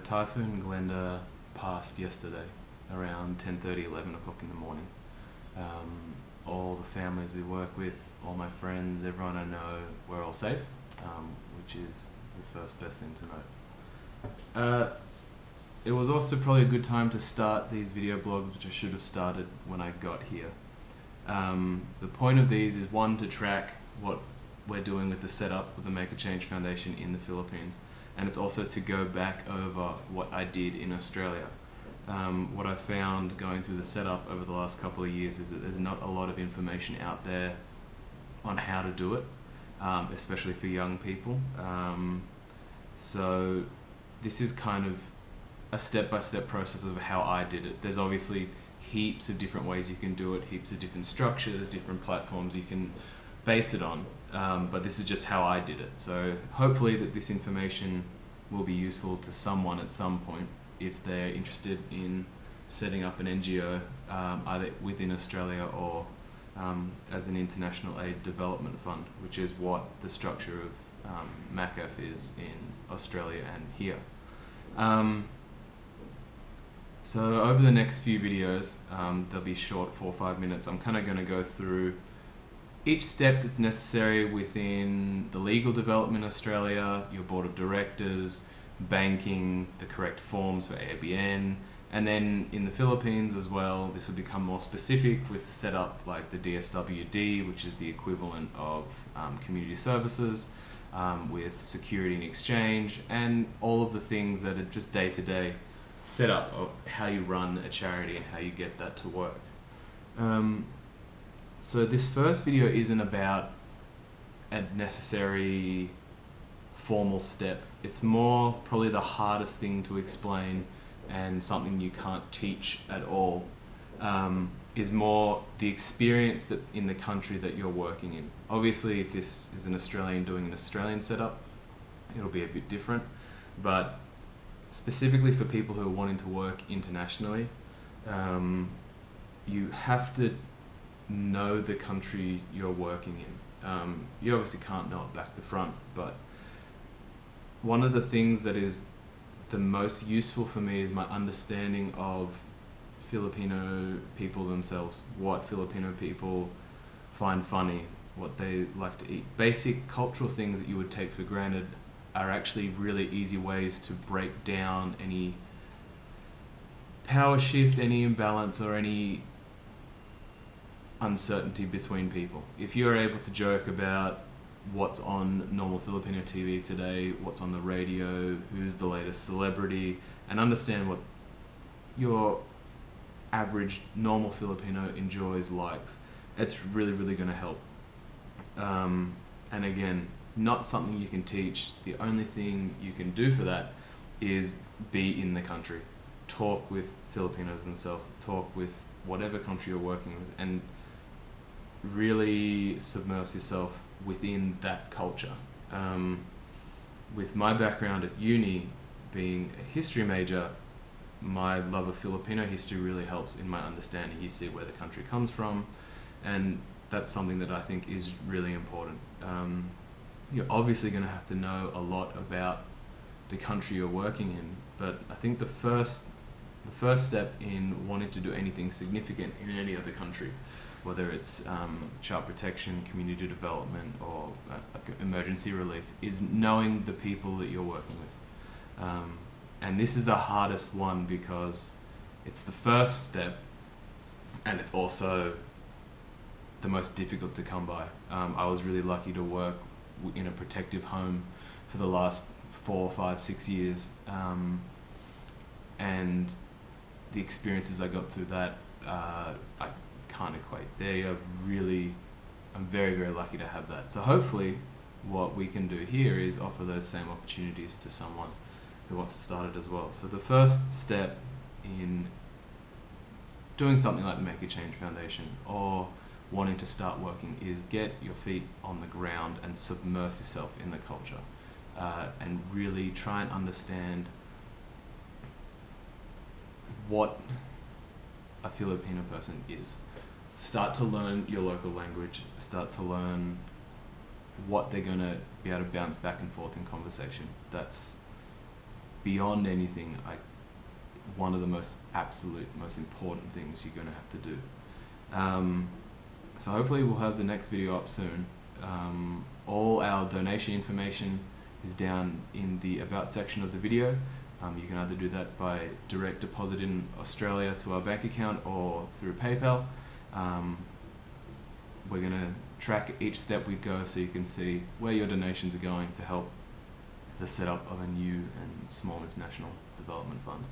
Typhoon Glenda passed yesterday around 10:30, 11 o'clock in the morning. All the families we work with, all my friends, everyone I know, we're all safe, which is the first best thing to know. It was also probably a good time to start these video blogs, which I should have started when I got here. The point of these is, one, to track what we're doing with the setup of the Make a Change Foundation in the Philippines, and it's also to go back over what I did in Australia. What I found going through the setup over the last couple of years is that there's not a lot of information out there on how to do it, especially for young people. So this is kind of a step-by-step process of how I did it. There's obviously heaps of different ways you can do it, heaps of different structures, different platforms you can base it on, but this is just how I did it. So hopefully that this information will be useful to someone at some point if they're interested in setting up an NGO, either within Australia or as an international aid development fund, which is what the structure of MACF is in Australia and here. So over the next few videos, they'll be short, 4 or 5 minutes. I'm kind of going to go through each step that's necessary within the legal development in Australia, your board of directors, banking, the correct forms for ABN, and then in the Philippines as well, this will become more specific with setup like the DSWD, which is the equivalent of community services, with security and exchange, and all of the things that are just day-to-day setup of how you run a charity and how you get that to work. So this first video isn't about a necessary formal step. It's more probably the hardest thing to explain, and something you can't teach at all, is more the experience that in the country that you're working in. Obviously, if this is an Australian doing an Australian setup, it'll be a bit different, but specifically for people who are wanting to work internationally, you have to know the country you're working in. You obviously can't know it back to front, but one of the things that is the most useful for me is my understanding of Filipino people themselves, what Filipino people find funny, what they like to eat. Basic cultural things that you would take for granted are actually really easy ways to break down any power shift, any imbalance, or any uncertainty between people. If you're able to joke about what's on normal Filipino TV today, what's on the radio, who's the latest celebrity, and understand what your average normal Filipino enjoys, likes, it's really, really going to help. And again, not something you can teach. The only thing you can do for that is be in the country. Talk with Filipinos themselves, talk with whatever country you're working with, and really submerge yourself within that culture. With my background at uni, being a history major, my love of Filipino history really helps in my understanding. You see where the country comes from, and that's something that I think is really important. You're obviously going to have to know a lot about the country you're working in, but I think the first step in wanting to do anything significant in any other country, whether it's child protection, community development, or emergency relief, is knowing the people that you're working with. And this is the hardest one because it's the first step, and it's also the most difficult to come by. I was really lucky to work in a protective home for the last 4, 5, 6 years, and the experiences I got through that, I can't equate. I'm very, very lucky to have that. So hopefully what we can do here is offer those same opportunities to someone who wants to start it as well. So the first step in doing something like the Make a Change Foundation or wanting to start working is get your feet on the ground and submerge yourself in the culture, and really try and understand what a Filipino person is. Start to learn your local language, start to learn what they're going to be able to bounce back and forth in conversation. That's beyond anything, one of the most important things you're going to have to do. So hopefully we'll have the next video up soon. All our donation information is down in the About section of the video. You can either do that by direct deposit in Australia to our bank account or through PayPal. We're going to track each step we go so you can see where your donations are going to help the setup of a new and small international development fund.